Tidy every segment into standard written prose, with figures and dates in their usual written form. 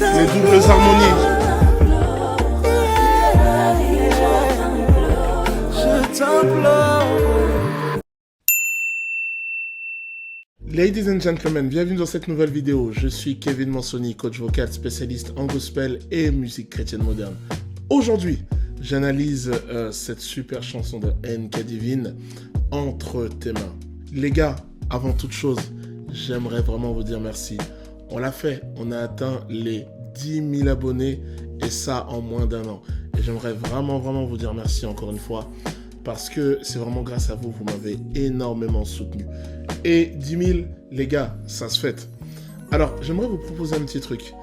Les doubles harmonies. Ladies and gentlemen, bienvenue dans cette nouvelle vidéo. Je suis Kevin Mansoni, coach vocal spécialiste en gospel et musique chrétienne moderne. Aujourd'hui, j'analyse cette super chanson de NK Divine, Entre tes mains. Les gars, avant toute chose, j'aimerais vraiment vous dire merci. On l'a fait, on a atteint les 10 000 abonnés et ça en moins d'un an. Et j'aimerais vraiment vous dire merci encore une fois parce que c'est vraiment grâce à vous, vous m'avez énormément soutenu. Et 10 000, les gars, ça se fête. Alors, j'aimerais vous proposer un petit truc.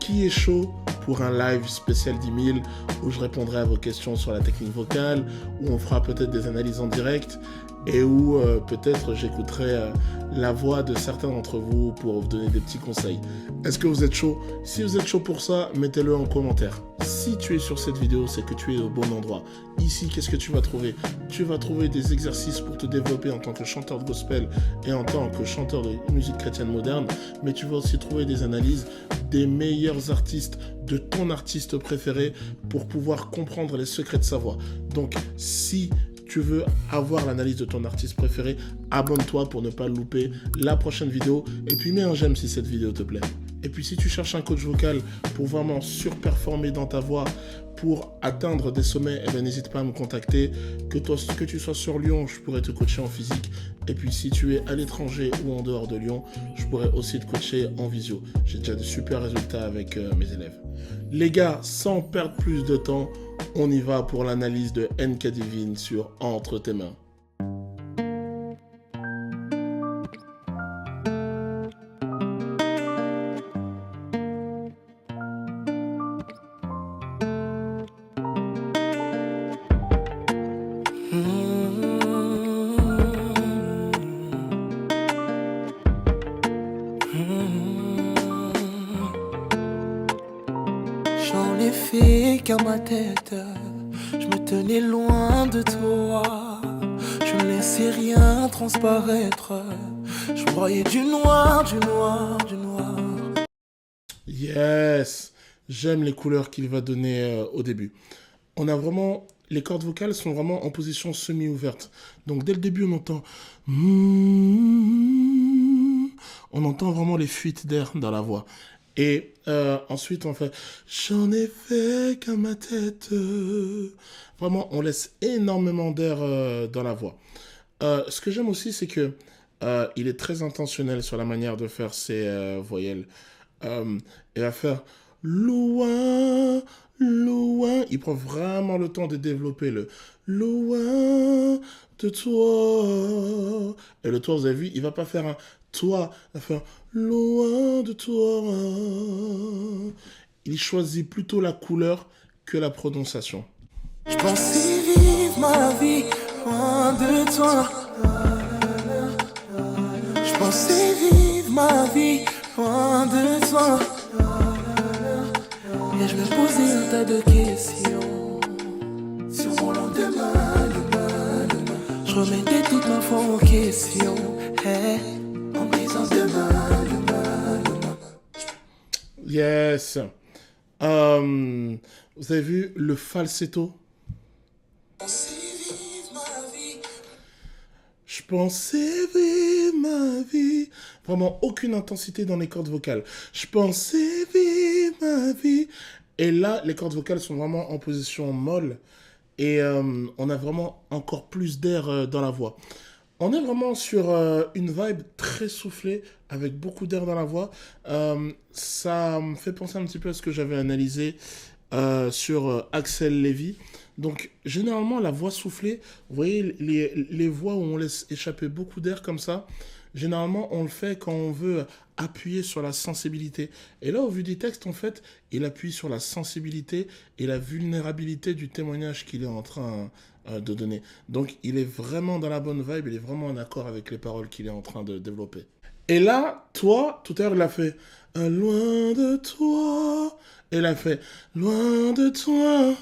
Qui est chaud pour un live spécial 10 000 où je répondrai à vos questions sur la technique vocale, où on fera peut-être des analyses en direct et où peut-être j'écouterai la voix de certains d'entre vous pour vous donner des petits conseils. Est-ce que vous êtes chaud? Si vous êtes chaud pour ça, mettez-le en commentaire. Si tu es sur cette vidéo, c'est que tu es au bon endroit. Ici, qu'est-ce que tu vas trouver? Tu vas trouver des exercices pour te développer en tant que chanteur de gospel et en tant que chanteur de musique chrétienne moderne, mais tu vas aussi trouver des analyses des meilleurs artistes, de ton artiste préféré pour pouvoir comprendre les secrets de sa voix. Donc, si tu veux avoir l'analyse de ton artiste préféré, abonne-toi pour ne pas louper la prochaine vidéo et puis mets un j'aime si cette vidéo te plaît. Et puis si tu cherches un coach vocal pour vraiment surperformer dans ta voix, pour atteindre des sommets, eh bien, n'hésite pas à me contacter. Que tu sois sur Lyon, je pourrais te coacher en physique. Et puis si tu es à l'étranger ou en dehors de Lyon, je pourrais aussi te coacher en visio. J'ai déjà de super résultats avec mes élèves. Les gars, sans perdre plus de temps, on y va pour l'analyse de NK Divine sur Entre tes mains. J'en ai fait qu'à ma tête, je me tenais loin de toi. Je ne laissais rien transparaître. Je voyais du noir, du noir, du noir. Yes, j'aime les couleurs qu'il va donner au début. On a vraiment, les cordes vocales sont vraiment en position semi-ouverte. Donc dès le début, on entend, on entend vraiment les fuites d'air dans la voix. Et ensuite, on fait « J'en ai fait qu'à ma tête ». Vraiment, on laisse énormément d'air dans la voix. Ce que j'aime aussi, c'est que il est très intentionnel sur la manière de faire ses voyelles. Il va faire « loin, loin ». Il prend vraiment le temps de développer le « loin de toi ». Et le toi, vous avez vu, il va pas faire un « toi », il va faire « loin de toi ». Il choisit plutôt la couleur que la prononciation. Je pensais vivre ma vie loin de toi. Je pensais vivre ma vie loin de toi. Et je me posais un tas de questions sur mon lendemain, demain. Je remettais toute ma foi en question, en me disant demain. Yes. Vous avez vu le falsetto? Je pensais vivre ma vie. Vraiment aucune intensité dans les cordes vocales. Je pensais vivre ma vie. Et là, les cordes vocales sont vraiment en position molle. Et on a vraiment encore plus d'air dans la voix. On est vraiment sur une vibe très soufflée, avec beaucoup d'air dans la voix. Ça me fait penser un petit peu à ce que j'avais analysé sur Axel Levy. Donc, généralement, la voix soufflée, vous voyez, les voix où on laisse échapper beaucoup d'air comme ça, généralement, on le fait quand on veut appuyer sur la sensibilité. Et là, au vu du texte, en fait, il appuie sur la sensibilité et la vulnérabilité du témoignage qu'il est en train de donner. Donc, il est vraiment dans la bonne vibe, il est vraiment en accord avec les paroles qu'il est en train de développer. Et là, toi, tout à l'heure, il a fait « loin de toi ». Et il a fait « loin de toi ».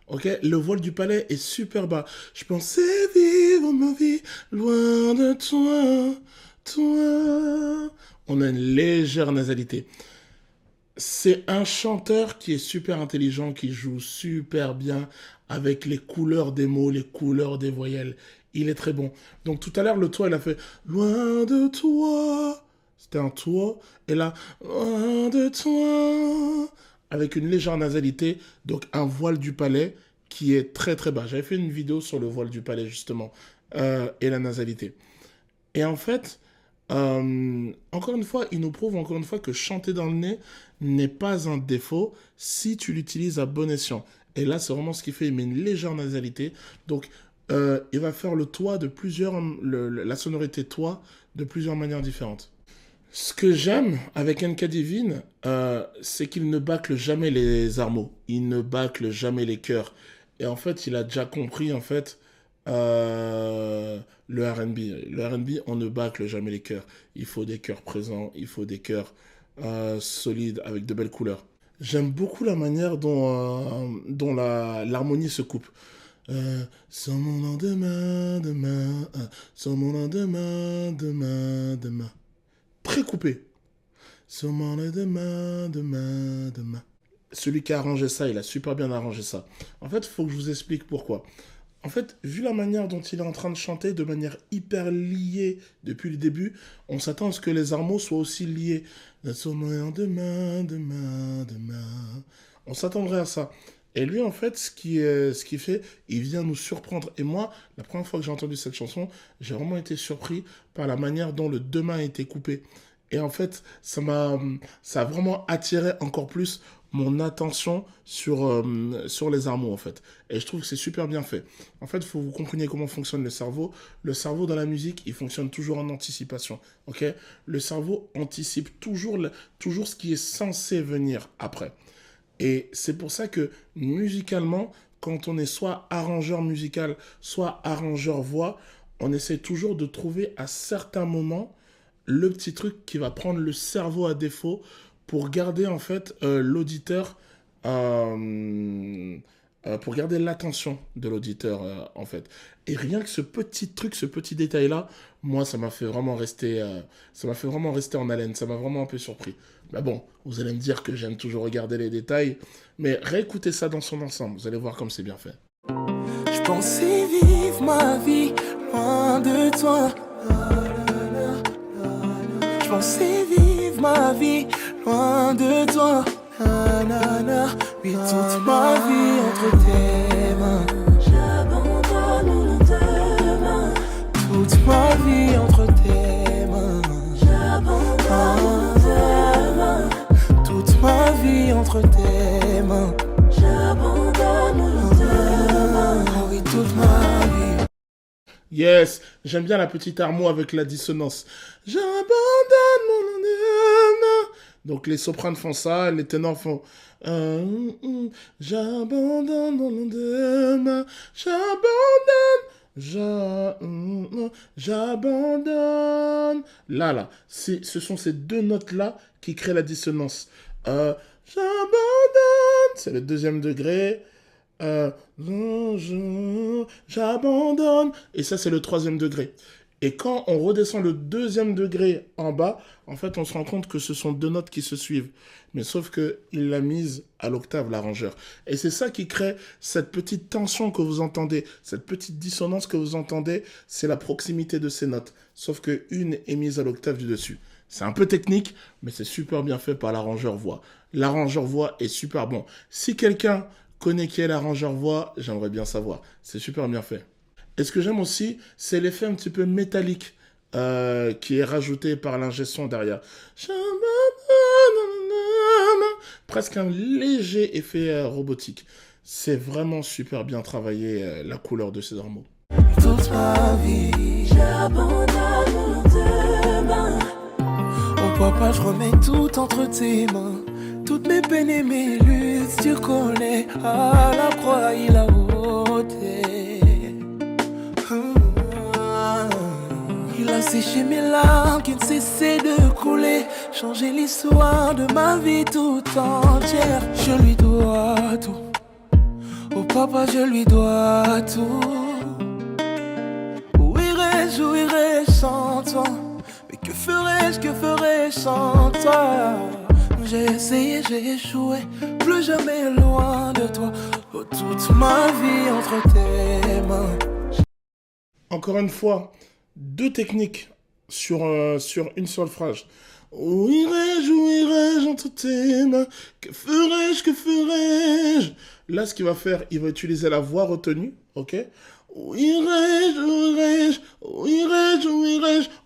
Ok, le voile du palais est super bas. Je pensais vivre ma vie loin de toi, toi. On a une légère nasalité. C'est un chanteur qui est super intelligent, qui joue super bien avec les couleurs des mots, les couleurs des voyelles. Il est très bon. Donc tout à l'heure, le toi, il a fait loin de toi. C'était un toi. Et là, loin de toi. Avec une légère nasalité. Donc un voile du palais qui est très très bas. J'avais fait une vidéo sur le voile du palais justement. Et la nasalité. Et en fait, encore une fois, il nous prouve encore une fois que chanter dans le nez n'est pas un défaut si tu l'utilises à bon escient. Et là, c'est vraiment ce qu'il fait. Il met une légère nasalité. Donc, il va faire le toit de plusieurs, la sonorité toit de plusieurs manières différentes. Ce que j'aime avec NK Divine, c'est qu'il ne bâcle jamais les armeaux. Il ne bâcle jamais les chœurs. Et en fait, il a déjà compris, en fait, le R&B. Le R&B, on ne bâcle jamais les chœurs. Il faut des chœurs présents, il faut des chœurs solides avec de belles couleurs. J'aime beaucoup la manière dont l'harmonie se coupe. Sur mon lendemain, demain, sur mon lendemain, demain, demain. Très coupé. Sur mon lendemain, demain, demain. Celui qui a arrangé ça, il a super bien arrangé ça. En fait, il faut que je vous explique pourquoi. En fait, vu la manière dont il est en train de chanter, de manière hyper liée depuis le début, on s'attend à ce que les armeaux soient aussi liés. Demain, demain, demain, demain. On s'attendrait à ça. Et lui, en fait, ce qu'il fait, il vient nous surprendre. Et moi, la première fois que j'ai entendu cette chanson, j'ai vraiment été surpris par la manière dont le demain a été coupé. Et en fait, ça a vraiment attiré encore plus mon attention sur les armeaux, en fait. Et je trouve que c'est super bien fait. En fait, il faut que vous compreniez comment fonctionne le cerveau. Le cerveau, dans la musique, il fonctionne toujours en anticipation, ok? Le cerveau anticipe toujours ce qui est censé venir après. Et c'est pour ça que, musicalement, quand on est soit arrangeur musical, soit arrangeur voix, on essaie toujours de trouver à certains moments le petit truc qui va prendre le cerveau à défaut pour garder en fait l'auditeur, pour garder l'attention de l'auditeur en fait. Et rien que ce petit truc, ce petit détail là, moi ça m'a fait vraiment rester, en haleine, ça m'a vraiment un peu surpris. Mais bon, vous allez me dire que j'aime toujours regarder les détails, mais réécoutez ça dans son ensemble, vous allez voir comme c'est bien fait. Je pensais vivre ma vie loin de toi. Je pensais vivre ma vie loin de toi. Oui, toute ma vie entre tes mains. J'abandonne mon lendemain. Toute ma vie entre tes mains. J'abandonne mon lendemain. Toute ma vie entre tes mains. J'abandonne mon lendemain. Oui, toute ma vie. Yes, j'aime bien la petite armo avec la dissonance. J'abandonne mon lendemain. Donc les sopranes font ça, les ténors font j'abandonne mon lendemain. J'abandonne. Là, ce sont ces deux notes-là qui créent la dissonance. J'abandonne, c'est le deuxième degré. J'abandonne. Et ça, c'est le troisième degré. Et quand on redescend le deuxième degré en bas, en fait, on se rend compte que ce sont deux notes qui se suivent. Mais sauf qu'il l'a mise à l'octave, l'arrangeur. Et c'est ça qui crée cette petite tension que vous entendez, cette petite dissonance que vous entendez, c'est la proximité de ces notes. Sauf qu'une est mise à l'octave du dessus. C'est un peu technique, mais c'est super bien fait par l'arrangeur voix. L'arrangeur voix est super bon. Si quelqu'un connaît qui est l'arrangeur voix, j'aimerais bien savoir. C'est super bien fait. Et ce que j'aime aussi, c'est l'effet un petit peu métallique qui est rajouté par l'ingé son derrière. Presque un léger effet robotique. C'est vraiment super bien travaillé, la couleur de ces armeaux. Toute ma vie, j'abandonne mon lendemain. Oh papa, je remets tout entre tes mains. Toutes mes peines et mes luttes, tu connais. À la croix, il a ôté. Il a séché mes larmes qui ne cessaient de couler. Changé l'histoire de ma vie tout entière. Je lui dois tout. Oh papa, je lui dois tout. Où irais-je sans toi? Mais que ferais-je sans toi? J'ai essayé, j'ai échoué, plus jamais loin de toi. Oh, toute ma vie entre tes mains. Encore une fois, deux techniques sur une seule phrase. Où irai-je entre tes mains? Que ferai-je? Là, ce qu'il va faire, il va utiliser la voix retenue, ok? Où irai-je?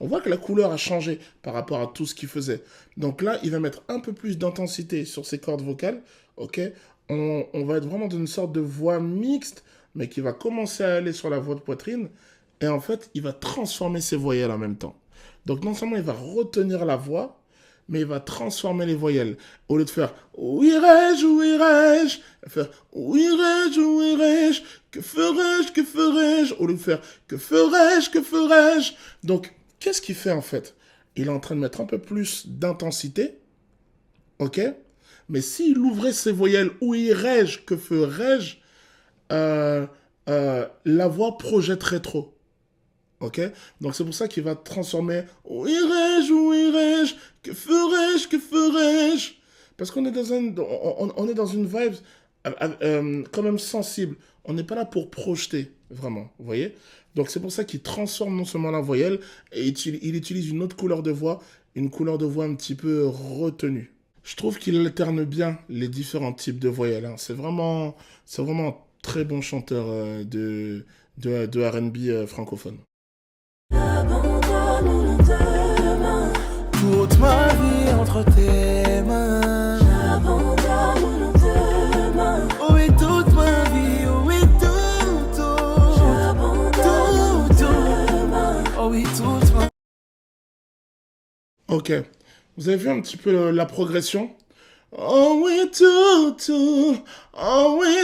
On voit que la couleur a changé par rapport à tout ce qu'il faisait. Donc là, il va mettre un peu plus d'intensité sur ses cordes vocales, ok? On va être vraiment dans une sorte de voix mixte, mais qui va commencer à aller sur la voix de poitrine. Et en fait, il va transformer ses voyelles en même temps. Donc non seulement il va retenir la voix, mais il va transformer les voyelles. Au lieu de faire où irai-je, il va faire où irai-je, que ferai-je, au lieu de faire que ferai-je. Donc, qu'est-ce qu'il fait en fait? Il est en train de mettre un peu plus d'intensité, ok? Mais s'il ouvrait ses voyelles, où irai-je, que ferai-je, la voix projetterait trop. Ok? Donc c'est pour ça qu'il va transformer où irai-je, que ferai-je? Parce qu'on est on est dans une vibe quand même sensible. On n'est pas là pour projeter, vraiment, vous voyez? Donc c'est pour ça qu'il transforme non seulement la voyelle, et il utilise une autre couleur de voix, une couleur de voix un petit peu retenue. Je trouve qu'il alterne bien les différents types de voyelles, hein. C'est vraiment un très bon chanteur de R&B francophone. Toute ma vie entre tes mains. J'abandonne demain. Oh oui, toute ma vie, oh oui, tout. J'abandonne demain. Oh oui, toute ma vie. Ok. Vous avez vu un petit peu la progression? Oh oui, tout. Oh oui,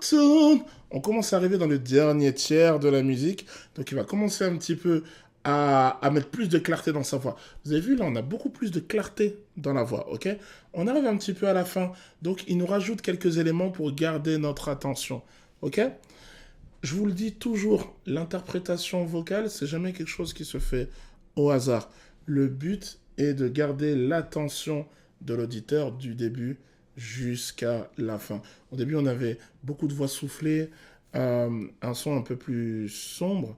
tout. On commence à arriver dans le dernier tiers de la musique. Donc il va commencer un petit peu à mettre plus de clarté dans sa voix. Vous avez vu, là, on a beaucoup plus de clarté dans la voix, ok? On arrive un petit peu à la fin, donc il nous rajoute quelques éléments pour garder notre attention, ok? Je vous le dis toujours, l'interprétation vocale, c'est jamais quelque chose qui se fait au hasard. Le but est de garder l'attention de l'auditeur du début jusqu'à la fin. Au début, on avait beaucoup de voix soufflées, un son un peu plus sombre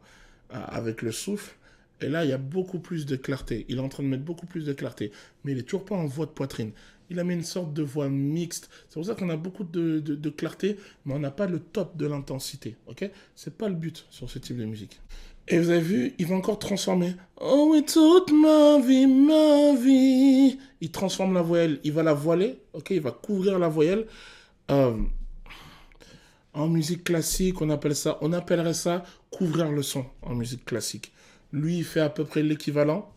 avec le souffle. Et là, il y a beaucoup plus de clarté. Il est en train de mettre beaucoup plus de clarté. Mais il n'est toujours pas en voix de poitrine. Il a mis une sorte de voix mixte. C'est pour ça qu'on a beaucoup de clarté, mais on n'a pas le top de l'intensité. Ok? C'est pas le but sur ce type de musique. Et vous avez vu, il va encore transformer. Oh oui, toute ma vie. Il transforme la voyelle. Il va la voiler. Ok? Il va couvrir la voyelle. En musique classique, on appellerait ça couvrir le son en musique classique. Lui, il fait à peu près l'équivalent,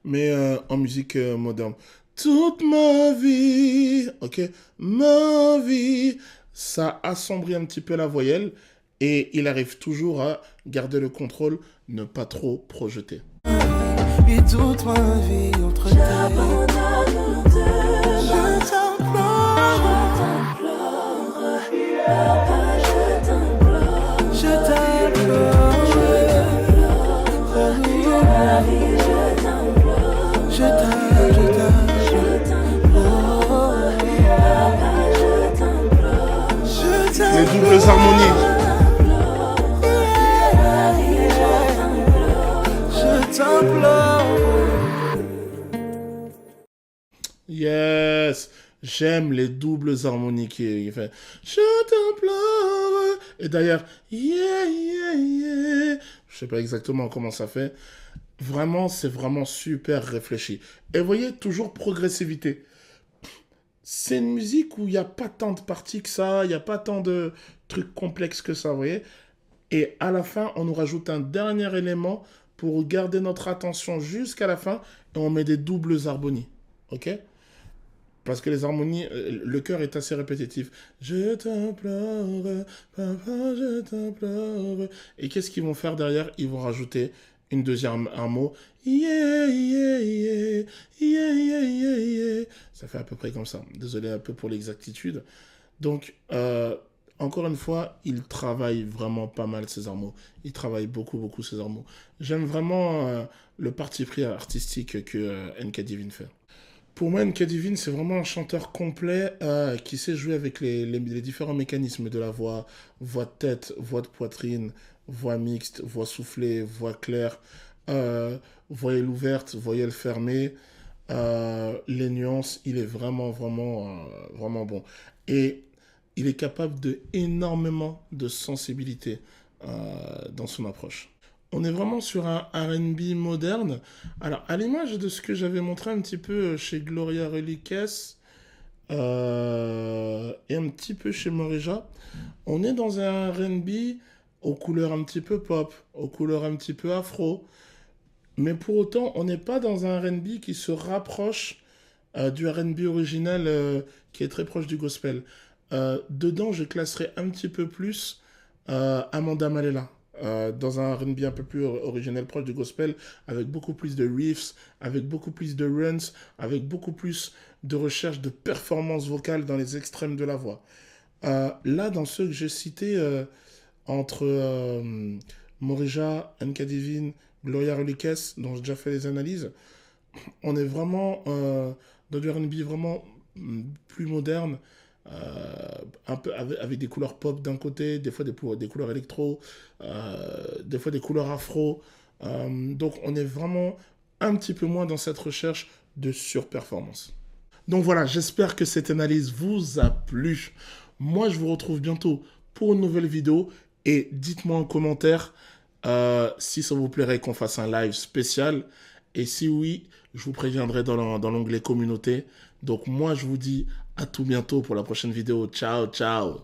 mais en musique moderne. Toute ma vie, ok, ma vie, ça assombrit un petit peu la voyelle et il arrive toujours à garder le contrôle, ne pas trop projeter. Et toute ma vie entre tes mains. Les doubles harmonies. Yes, j'aime les doubles harmonies qu'il fait. Je t'implore. Et d'ailleurs, yeah. Je sais pas exactement comment ça fait. Vraiment, c'est vraiment super réfléchi. Et vous voyez, toujours progressivité. C'est une musique où il n'y a pas tant de parties que ça, il n'y a pas tant de trucs complexes que ça, vous voyez. Et à la fin, on nous rajoute un dernier élément pour garder notre attention jusqu'à la fin et on met des doubles harmonies. Ok? Parce que les harmonies, le chœur est assez répétitif. Je t'implore, papa, je t'implore. Et qu'est-ce qu'ils vont faire derrière? Ils vont rajouter un mot. Yeah. Ça fait à peu près comme ça. Désolé un peu pour l'exactitude. Donc, encore une fois, il travaille vraiment pas mal ces armeaux. Il travaille beaucoup ces armeaux. J'aime vraiment le parti pris artistique que NK Divine fait. Pour moi, Nkadivine, c'est vraiment un chanteur complet qui sait jouer avec les différents mécanismes de la voix, voix de tête, voix de poitrine, voix mixte, voix soufflée, voix claire, euh, voyelle ouverte, voyelle fermée, les nuances. Il est vraiment bon. Et il est capable de énormément de sensibilité dans son approche. On est vraiment sur un R&B moderne. Alors, à l'image de ce que j'avais montré un petit peu chez Gloria Reliques et un petit peu chez Morija, on est dans un R&B aux couleurs un petit peu pop, aux couleurs un petit peu afro, mais pour autant, on n'est pas dans un R&B qui se rapproche du R&B original qui est très proche du gospel. Dedans, je classerais un petit peu plus Amanda Malela. Dans un R&B un peu plus original proche du gospel, avec beaucoup plus de riffs, avec beaucoup plus de runs, avec beaucoup plus de recherche de performance vocale dans les extrêmes de la voix. Là, dans ceux que j'ai cités, entre Morija, Nkadivine, Gloria Reliques, dont j'ai déjà fait les analyses, on est vraiment dans du R&B vraiment plus moderne, un peu avec des couleurs pop d'un côté, des fois des couleurs électro, des fois des couleurs afro. Donc on est vraiment un petit peu moins dans cette recherche de surperformance. Donc voilà, j'espère que cette analyse vous a plu. Moi, je vous retrouve bientôt pour une nouvelle vidéo et dites-moi en commentaire si ça vous plairait qu'on fasse un live spécial. Et si oui, je vous préviendrai dans l'onglet communauté. Donc moi, je vous dis à tout bientôt pour la prochaine vidéo. Ciao, ciao.